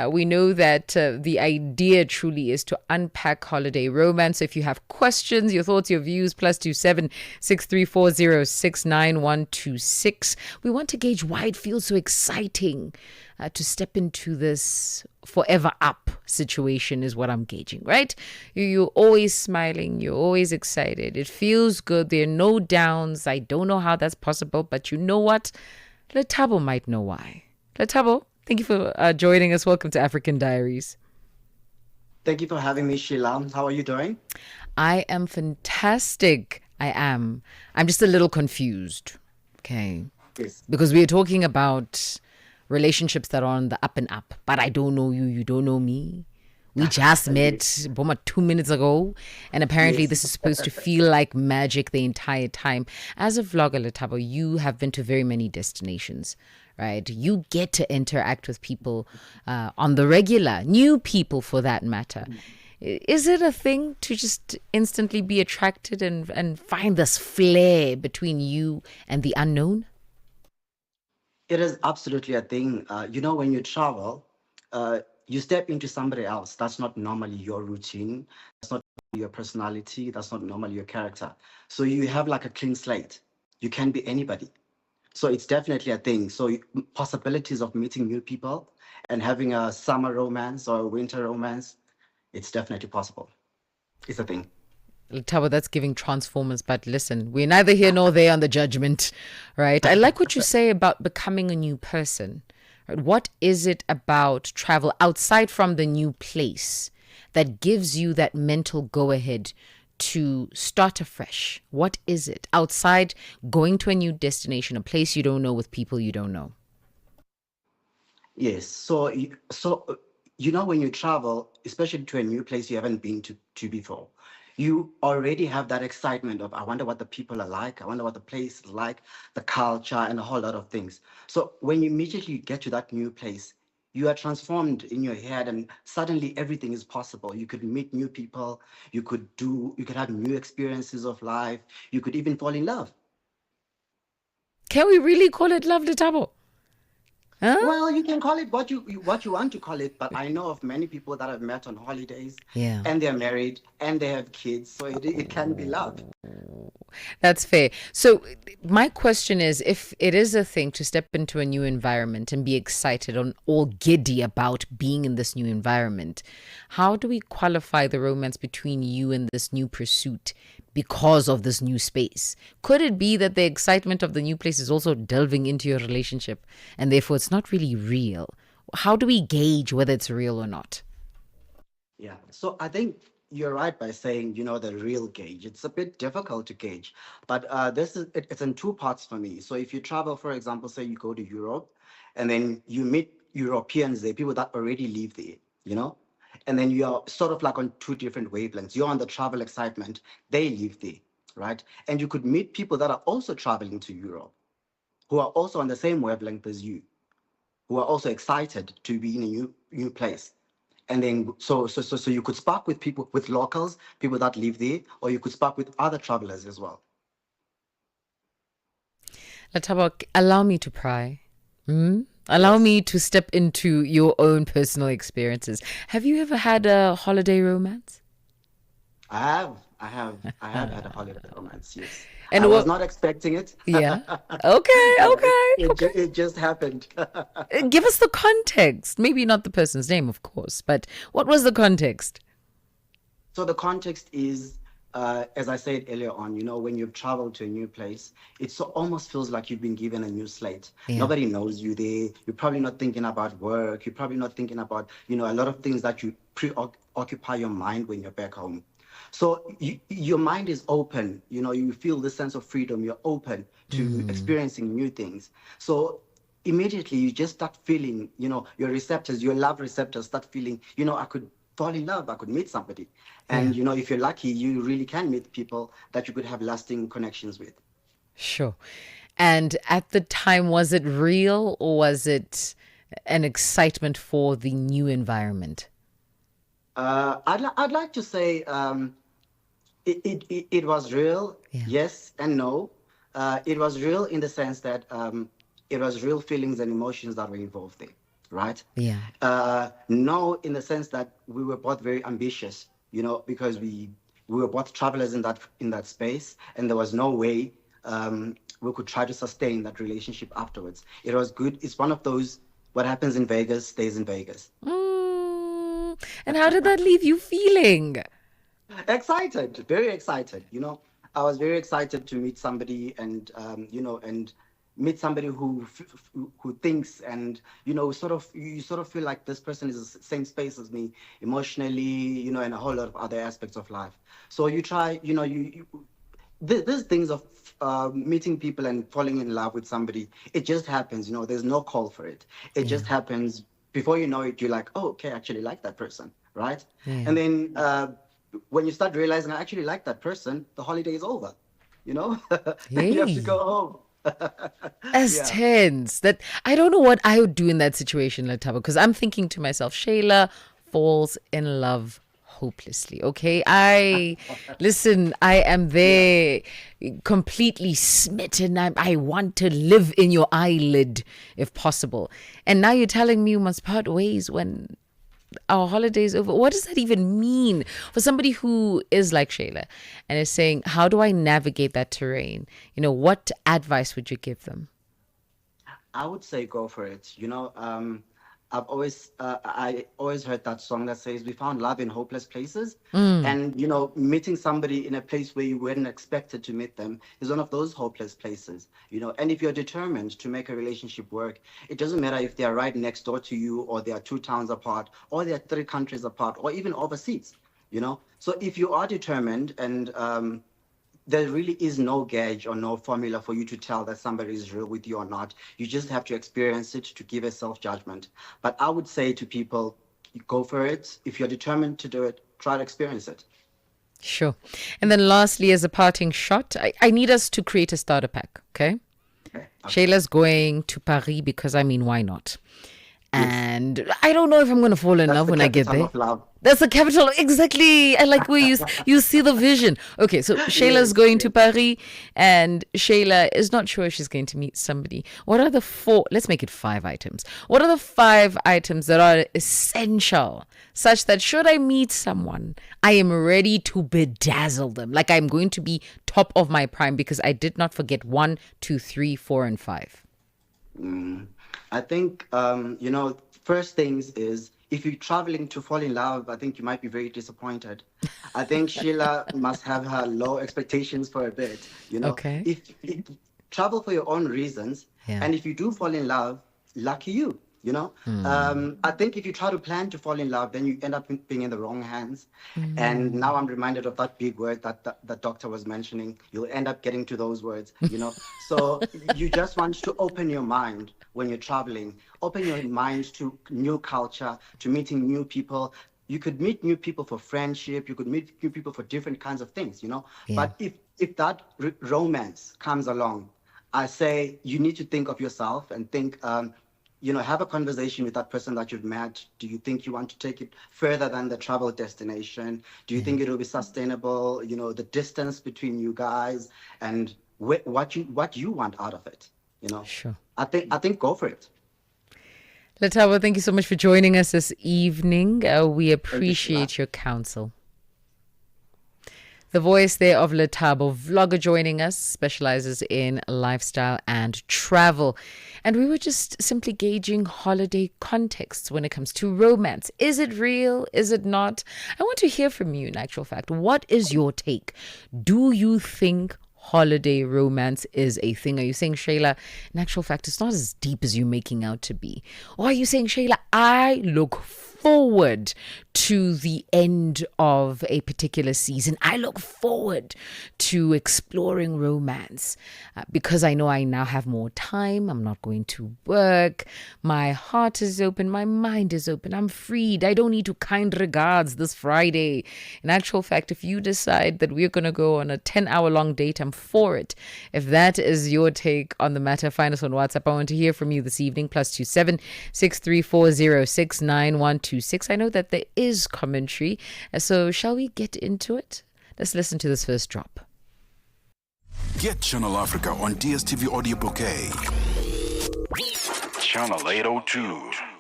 We know that the idea truly is to unpack holiday romance. So if you have questions, your thoughts, your views, +27 6340692126. We want to gauge why it feels so exciting to step into this forever up situation is what I'm gauging, right? You're always smiling. You're always excited. It feels good. There are no downs. I don't know how that's possible, but you know what? Letabo might know why. Letabo, thank you for joining us. Welcome to African Diaries. Thank you for having me, Sheila. How are you doing? I am fantastic. I am. I'm just a little confused. Okay. Yes. Because we are talking about relationships that are on the up and up, but I don't know you. You don't know me. We just met Boma 2 minutes ago, and apparently Yes. this is supposed to feel like magic the entire time. As a vlogger, Letabo, you have been to very many destinations, right? You get to interact with people on the regular, new people for that matter. Is it a thing to just instantly be attracted and find this flair between you and the unknown? It is absolutely a thing. When you travel, you step into somebody else. That's not normally your routine. That's not your personality. That's not normally your character. So you have like a clean slate. You can be anybody. So it's definitely a thing. So possibilities of meeting new people and having a summer romance or a winter romance, it's definitely possible. It's a thing. Letaba, that's giving Transformers, but listen, we're neither here nor there on the judgment, right? I like what you say about becoming a new person. Right? What is it about travel outside from the new place that gives you that mental go ahead to start afresh? What is it outside going to a new destination, a place you don't know with people you don't know? Yes. When you travel, especially to a new place you haven't been to before, you already have that excitement of, I wonder what the people are like. I wonder what the place is like, the culture, and a whole lot of things. So when you immediately get to that new place, you are transformed in your head, and suddenly everything is possible. You could meet new people. You could have new experiences of life. You could even fall in love. Can we really call it love, Letabo? Huh? Well, you can call it what you want to call it, but I know of many people that I've met on holidays, Yeah. and they're married and they have kids, so it can be love. That's fair. So, my question is if it is a thing to step into a new environment and be excited or all giddy about being in this new environment, how do we qualify the romance between you and this new pursuit because of this new space? Could it be that the excitement of the new place is also delving into your relationship and therefore it's not really real? How do we gauge whether it's real or not? Yeah. So I think you're right by saying, the real gauge. It's a bit difficult to gauge, but it's in two parts for me. So if you travel, for example, say you go to Europe, and then you meet Europeans there, people that already live there, you know, and then you're sort of like on two different wavelengths. You're on the travel excitement, they live there, right? And you could meet people that are also traveling to Europe, who are also on the same wavelength as you, who are also excited to be in a new place. And then so you could spark with people, with locals, people that live there, or you could spark with other travelers as well. Latabak, allow me to pry. Allow Yes, me to step into your own personal experiences. Have you ever had a holiday romance? I have had a holiday romance. Yes, I And was what? not expecting it. Yeah. Okay, Yeah, okay, okay. it just happened. Give us the context. Maybe not the person's name, of course, but what was the context? So the context is, as I said earlier on, when you've traveled to a new place, almost feels like you've been given a new slate. Yeah. Nobody knows you there. You're probably not thinking about work. You're probably not thinking about, a lot of things that you preoccupy your mind when you're back home. So your mind is open. You feel this sense of freedom. You're open to experiencing new things. So immediately you just start feeling, your receptors, your love receptors start feeling, I could fall in love, I could meet somebody. Yeah. And, if you're lucky, you really can meet people that you could have lasting connections with. Sure. And at the time, was it real or was it an excitement for the new environment? I'd like to say it was real, Yeah. yes and no. It was real in the sense that it was real feelings and emotions that were involved there, right? Yeah. No, in the sense that we were both very ambitious, because we were both travelers in that space, and there was no way we could try to sustain that relationship afterwards. It was good. It's one of those, what happens in Vegas stays in Vegas. And how did that leave you feeling? Excited, very excited. I was very excited to meet somebody, and meet somebody who thinks, and you sort of feel like this person is the same space as me emotionally, and a whole lot of other aspects of life. So you try, these things of meeting people and falling in love with somebody. It just happens. There's no call for it. It just Yeah. happens. Before you know it, you're like, oh, okay, I actually like that person, right? Yeah. And then when you start realizing I actually like that person, the holiday is over. Then you have to Hey. go home. As Yeah. tense that I don't know what I would do in that situation, Latabo, because I'm thinking to myself, Shayla falls in love hopelessly. Okay. I am Yeah. there completely smitten. I want to live in your eyelid if possible. And now you're telling me you must part ways when our holiday's over. What does that even mean for somebody who is like Shayla and is saying, how do I navigate that terrain? What advice would you give them? I would say go for it. I always heard that song that says we found love in hopeless places, and meeting somebody in a place where you weren't expected to meet them is one of those hopeless places. And if you're determined to make a relationship work, it doesn't matter if they are right next door to you, or they are 2 towns apart, or they are 3 countries apart, or even overseas. So if you are determined, and there really is no gauge or no formula for you to tell that somebody is real with you or not. You just have to experience it to give a self-judgment. But I would say to people, go for it. If you're determined to do it, try to experience it. Sure. And then lastly, as a parting shot, I need us to create a starter pack. Okay. Okay. Okay. Shayla's going to Paris because, why not? Yes. And I don't know if I'm going to fall in That's love the when I get capital there. of love. That's the capital. Exactly. I like where you see the vision. Okay, so Shayla's Yes. going to Yes. Paris, and Shayla is not sure if she's going to meet somebody. What are the four? Let's make it 5 items. What are the 5 items that are essential, such that should I meet someone, I am ready to bedazzle them, like I'm going to be top of my prime because I did not forget 1, 2, 3, 4, and 5. I think, first things is, if you're traveling to fall in love, I think you might be very disappointed. I think Sheila must have her low expectations for a bit. Okay. If travel for your own reasons, Yeah. and if you do fall in love, lucky you. I think if you try to plan to fall in love, then you end up being in the wrong hands. And now I'm reminded of that big word that the doctor was mentioning. You'll end up getting to those words. So you just want to open your mind when you're traveling. Open your mind to new culture, to meeting new people. You could meet new people for friendship. You could meet new people for different kinds of things. Yeah. But if that romance comes along, I say you need to think of yourself and think, have a conversation with that person that you've met. Do you think you want to take it further than the travel destination? Do you Yeah. think it will be sustainable? The distance between you guys, and what you want out of it. Sure. I think go for it. Latabo, thank you so much for joining us this evening. We Thank you, Sheila. appreciate your counsel. The voice there of Latabo, vlogger joining us, specializes in lifestyle and travel. And we were just simply gauging holiday contexts when it comes to romance. Is it real? Is it not? I want to hear from you in actual fact. What is your take? Do you think holiday romance is a thing? Are you saying, Shayla, in actual fact, it's not as deep as you're making out to be? Or are you saying, Shayla, I look forward to the end of a particular season. I look forward to exploring romance because I know I now have more time. I'm not going to work. My heart is open. My mind is open. I'm freed. I don't need to kind regards this Friday. In actual fact, if you decide that we're going to go on a 10-hour long date, I'm for it. If that is your take on the matter, find us on WhatsApp. I want to hear from you this evening. +27 63406 9126. I know that there is commentary. So shall we get into it? Let's listen to this first drop. Get Channel Africa on DSTV Audio Bouquet. Channel 802.